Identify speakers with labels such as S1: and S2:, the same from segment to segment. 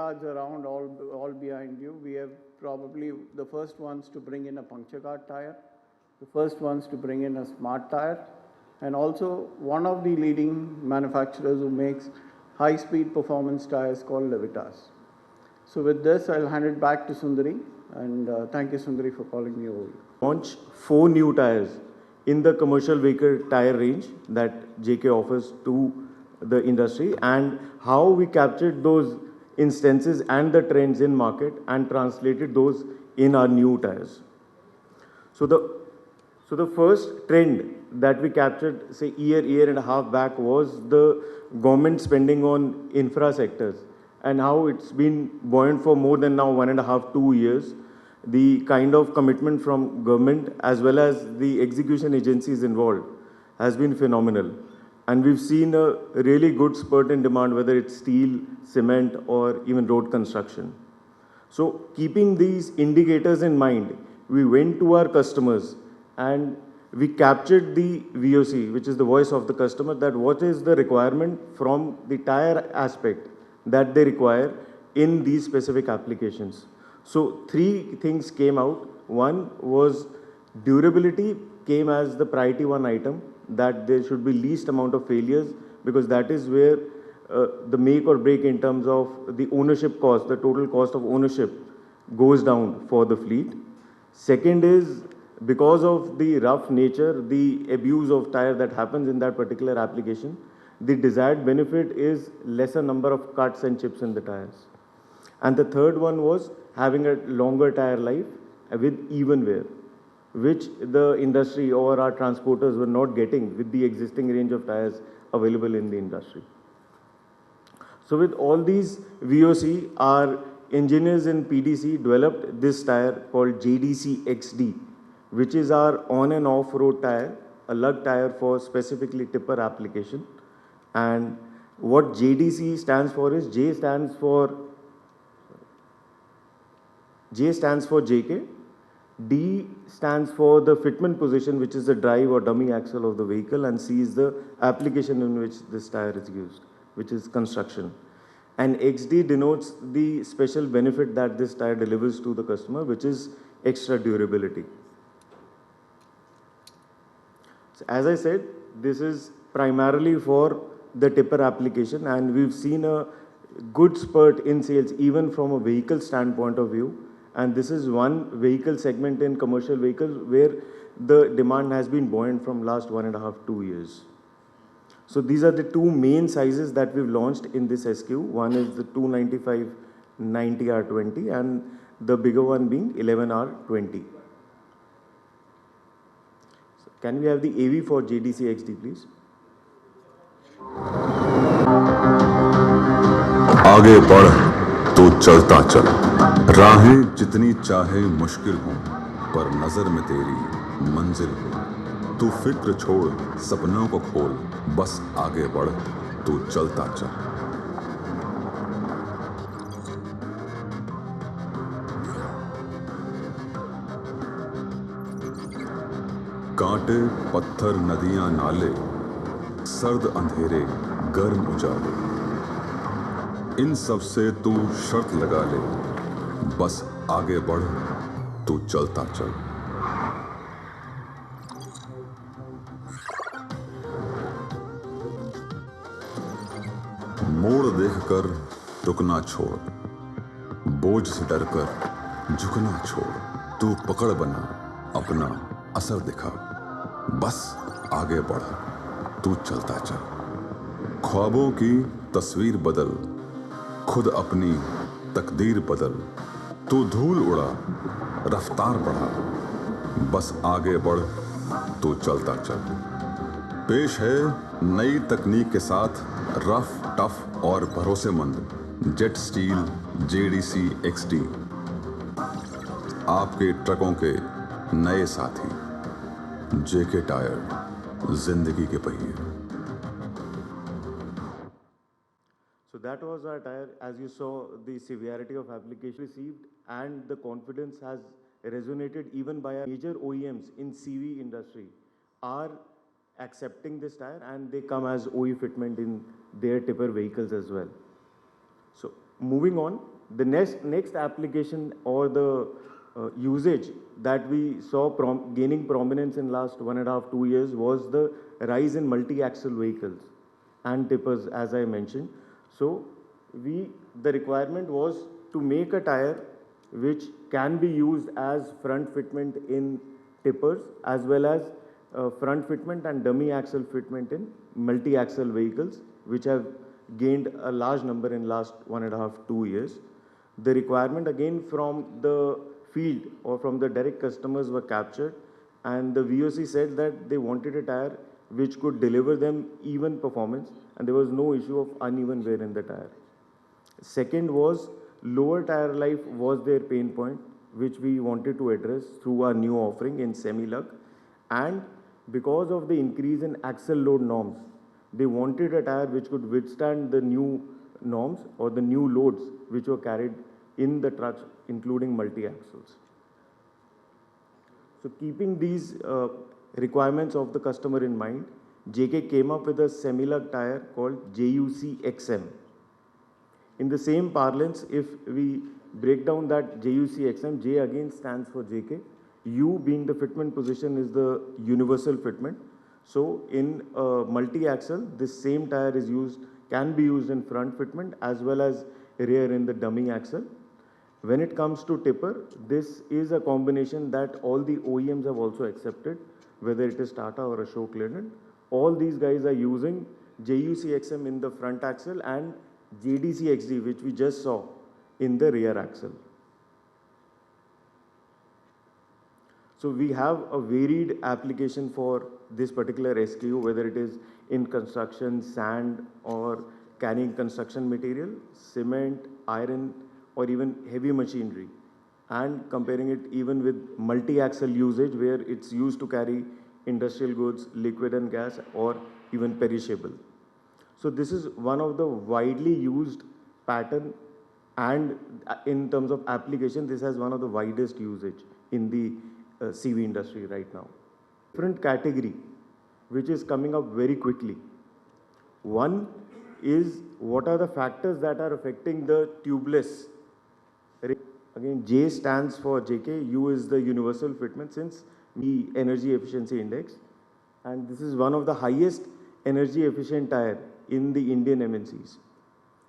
S1: lagards around, all behind you. We have probably the first ones to bring in a puncture guard tire, the first ones to bring in a smart tire, and also one of the leading manufacturers who makes high-speed performance tires called Levitas. So with this, I'll hand it back to Sundari, and thank you, Sundari, for calling me over.
S2: Launch 4 new tires in the commercial vehicle tire range that JK offers to the industry, and how we captured those instances and the trends in market and translated those in our new tires. So the first trend that we captured, say year and a half back, was the government spending on infra sectors and how it's been buoyant for more than now 1.5 to 2 years. The kind of commitment from government as well as the execution agencies involved has been phenomenal. And we've seen a really good spurt in demand, whether it's steel, cement, or even road construction. So keeping these indicators in mind, we went to our customers and we captured the VOC, which is the voice of the customer, that what is the requirement from the tire aspect that they require in these specific applications. So 3 things came out. One was durability came as the priority 1 item, that there should be least amount of failures, because that is where the make or break in terms of the ownership cost, the total cost of ownership goes down for the fleet. Second is, because of the rough nature, the abuse of tire that happens in that particular application, the desired benefit is lesser number of cuts and chips in the tires. And the third one was having a longer tire life with even wear, which the industry or our transporters were not getting with the existing range of tires available in the industry. So with all these VOC, our engineers in PDC developed this tire called JDC XD, which is our on and off road tire, a lug tire for specifically tipper application. And what JDC stands for is J stands for JK, D stands for the fitment position, which is the drive or dummy axle of the vehicle, and C is the application in which this tire is used, which is construction. And XD denotes the special benefit that this tire delivers to the customer, which is extra durability. So as I said, this is primarily for the tipper application, and we've seen a good spurt in sales even from a vehicle standpoint of view. And this is one vehicle segment in commercial vehicles where the demand has been buoyant from last 1.5 to 2 years. So these are the 2 main sizes that we've launched in this SQ. One is the 295 90R20 and the bigger one being 11R20. So can we have the AV for JDC XD, please?
S3: आगे बढ़ तो चलता चल, राहें जितनी चाहे मुश्किल हों, पर नजर में तेरी मंजिल हो। तू फिक्र छोड़, सपनों को खोल, बस आगे बढ़ तो चलता चल। कांटे पत्थर नदियां नाले, सर्द अंधेरे गर्म उजाले, इन सब से तू शर्त लगा ले, बस आगे बढ़ तू चलता चल। मोड़ देखकर रुकना छोड़, बोझ से डरकर झुकना छोड़, तू पकड़ बना अपना असर दिखा, बस आगे बढ़ तू चलता चल। ख्वाबों की तस्वीर बदल, खुद अपनी तकदीर बदल, तू धूल उड़ा रफ्तार बढ़ा, बस आगे बढ़ तू चलता चल। पेश है नई तकनीक के साथ रफ टफ और भरोसेमंद जेट स्टील JDC XD, आपके ट्रकों के नए साथी। JK टायर, जिंदगी के पहिए।
S2: So that was our tire. As you saw, the severity of application received and the confidence has resonated even by our major OEMs in CV industry are accepting this tire, and they come as OE fitment in their tipper vehicles as well. So moving on, the next application or the usage that we saw gaining prominence in last 1.5-2 years was the rise in multi-axle vehicles and tippers, as I mentioned. So the requirement was to make a tire which can be used as front fitment in tippers as well as front fitment and dummy axle fitment in multi-axle vehicles, which have gained a large number in last 1.5-2 years. The requirement again from the field or from the direct customers were captured, and the VOC said that they wanted a tire which could deliver them even performance, and there was no issue of uneven wear in the tire. Second was lower tire life was their pain point, which we wanted to address through our new offering in semi-lug. And because of the increase in axle load norms, they wanted a tire which could withstand the new norms or the new loads which were carried in the trucks, including multi-axles. So keeping these requirements of the customer in mind, JK came up with a semi-lug tire called JUC XM. In the same parlance, if we break down that JUC XM, J again stands for JK. U being the fitment position is the universal fitment. So in multi-axle, this same tire can be used in front fitment as well as rear in the dummy axle. When it comes to tipper, this is a combination that all the OEMs have also accepted, whether it is Tata or Ashok Leyland. All these guys are using JUC XM in the front axle and JDC XD, which we just saw, in the rear axle. So we have a varied application for this particular SKU, whether it is in construction, sand, or carrying construction material, cement, iron, or even heavy machinery, and comparing it even with multi-axle usage where it's used to carry industrial goods, liquid and gas, or even perishable. So this is one of the widely used pattern, and in terms of application, this has one of the widest usage in the CV industry right now. Different category which is coming up very quickly. One is what are the factors that are affecting the tubeless. Again, J stands for JK, U is the universal fitment since the energy efficiency index, and this is one of the highest energy efficient tire in the Indian MNCs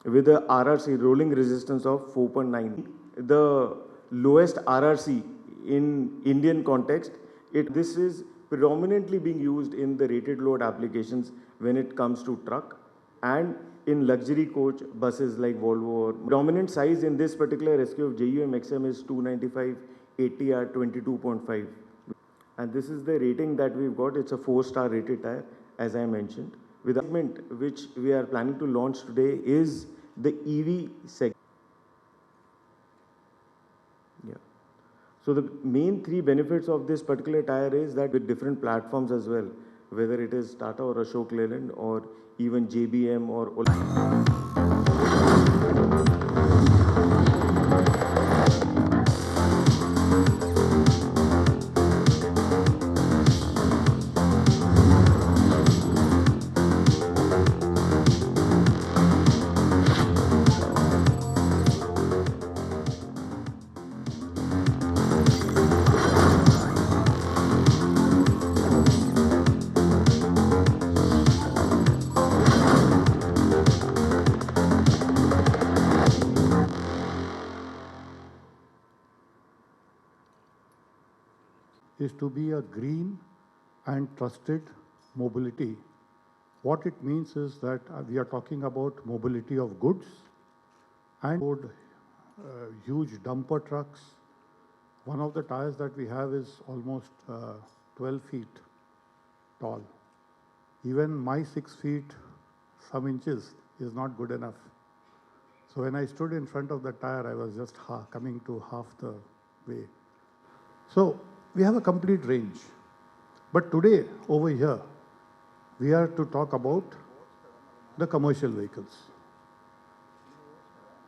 S2: with a RRC rolling resistance of 4.9. The lowest RRC in Indian context, this is predominantly being used in the rated load applications when it comes to truck and in luxury coach buses like Volvo. Dominant size in this particular SKU of JUM XM is 295 80R 22.5. And this is the rating that we've got. It's a 4-star rated tire, as I mentioned. With the segment which we are planning to launch today is the EV segment. Yeah. So the main 3 benefits of this particular tire is that with different platforms as well, whether it is Tata or Ashok Leyland or even JBM or
S4: is to be a green and trusted mobility. What it means is that we are talking about mobility of goods and huge dumper trucks. One of the tires that we have is almost 12 feet tall. Even my 6 feet some inches is not good enough. So when I stood in front of the tire, I was just coming to half the way. So we have a complete range. But today, over here, we are to talk about the commercial vehicles.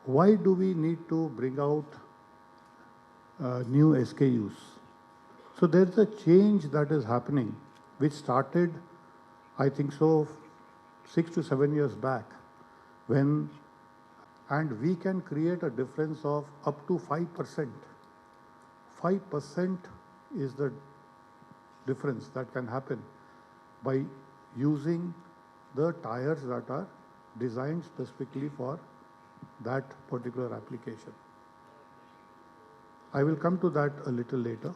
S4: Why do we need to bring out new SKUs? So there's a change that is happening, which started, I think so, 6 to 7 years back, when and we can create a difference of up to 5%. 5% is the difference that can happen by using the tires that are designed specifically for that particular application. I will come to that a little later.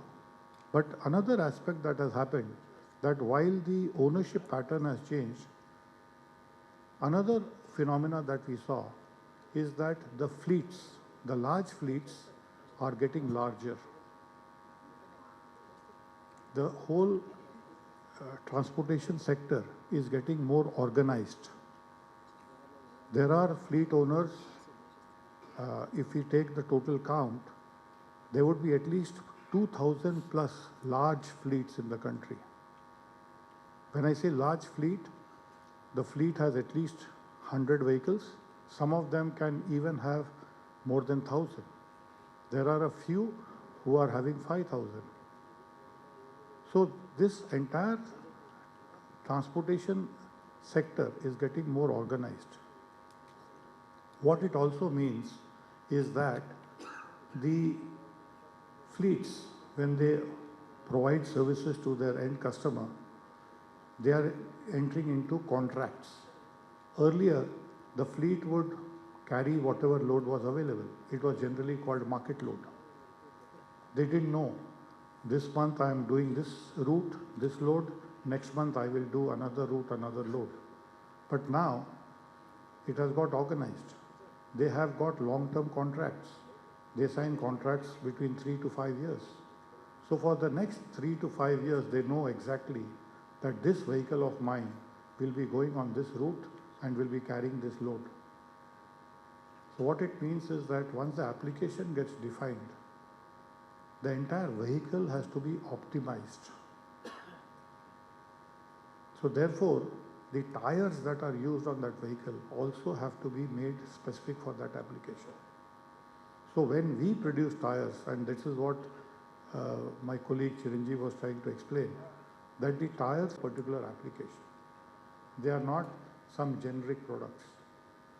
S4: But another aspect that has happened, that while the ownership pattern has changed, another phenomena that we saw is that the fleets, the large fleets, are getting larger. The whole transportation sector is getting more organized. There are fleet owners, if we take the total count, there would be at least 2,000 plus large fleets in the country. When I say large fleet, the fleet has at least 100 vehicles. Some of them can even have more than 1,000. There are a few who are having 5,000. So this entire transportation sector is getting more organized. What it also means is that the fleets, when they provide services to their end customer, they are entering into contracts. Earlier, the fleet would carry whatever load was available. It was generally called market load. They didn't know, this month I am doing this route, this load, next month I will do another route, another load. But now, it has got organized. They have got long-term contracts. They sign contracts between 3 to 5 years. So for the next 3 to 5 years, they know exactly that this vehicle of mine will be going on this route and will be carrying this load. So what it means is that once the application gets defined, the entire vehicle has to be optimized. So therefore, the tires that are used on that vehicle also have to be made specific for that application. So when we produce tires, and this is what my colleague Chiranjeev was trying to explain, that the tires particular application, they are not some generic products.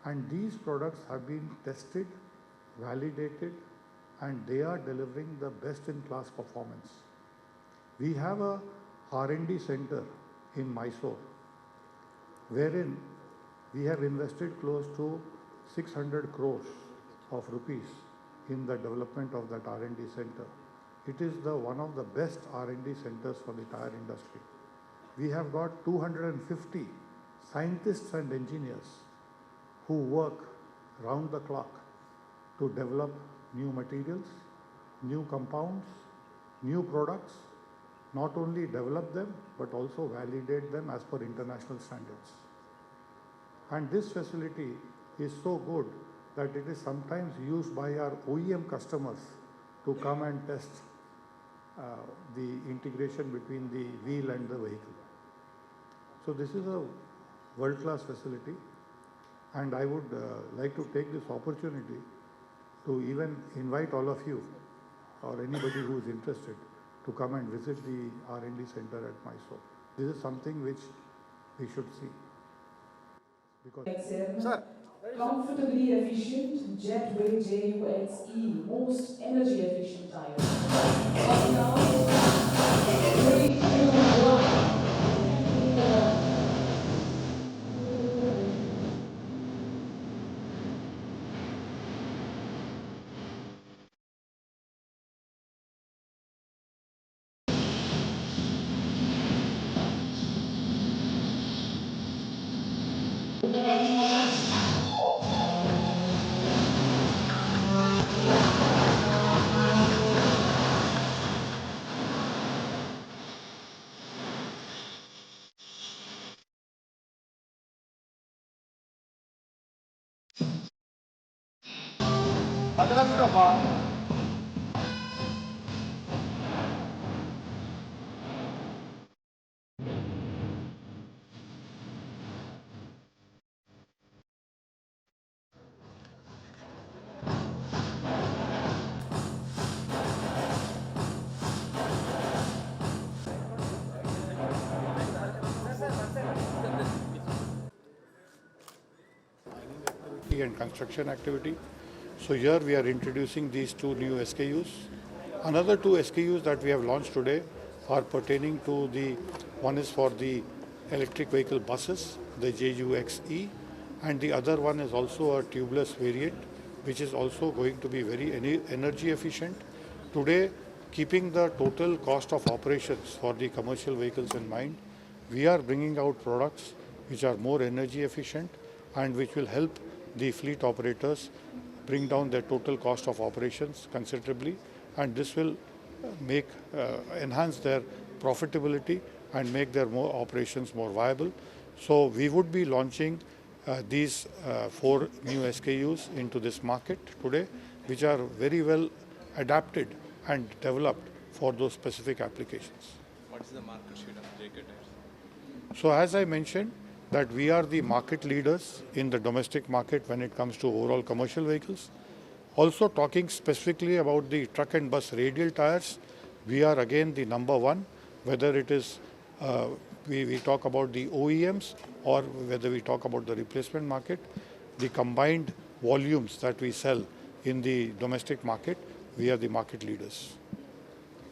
S4: And these products have been tested, validated, and they are delivering the best-in-class performance. We have a R&D center in Mysore, wherein we have invested close to 600 crores of rupees in the development of that R&D center. It is one of the best R&D centers for the tire industry. We have got 250 scientists and engineers who work round the clock to develop new materials, new compounds, new products, not only develop them, but also validate them as per international standards. And this facility is so good that it is sometimes used by our OEM customers to come and test the integration between the wheel and the vehicle. So this is a world-class facility, and I would like to take this opportunity to even invite all of you or anybody who is interested to come and visit the R&D center at Mysore. This is something which we should see.
S5: Sir. Comfortably efficient Jetway JUXE, most energy efficient tire. On count, 3, 2, 1.
S4: activity and construction activity. So here we are introducing these two new SKUs. Another two SKUs that we have launched today are pertaining to one is for the electric vehicle buses, the JUXE, and the other one is also a tubeless variant, which is also going to be very energy efficient. Today, keeping the total cost of operations for the commercial vehicles in mind, we are bringing out products which are more energy efficient and which will help the fleet operators bring down their total cost of operations considerably, and this will enhance their profitability and make their operations more viable. So we would be launching these 4 new SKUs into this market today, which are very well adapted and developed for those specific applications.
S6: What is the market share of JK Tyres?
S4: So as I mentioned, that we are the market leaders in the domestic market when it comes to overall commercial vehicles. Also talking specifically about the truck and bus radial tires, we are again the number one, whether it is we talk about the OEMs or whether we talk about the replacement market. The combined volumes that we sell in the domestic market, we are the market leaders.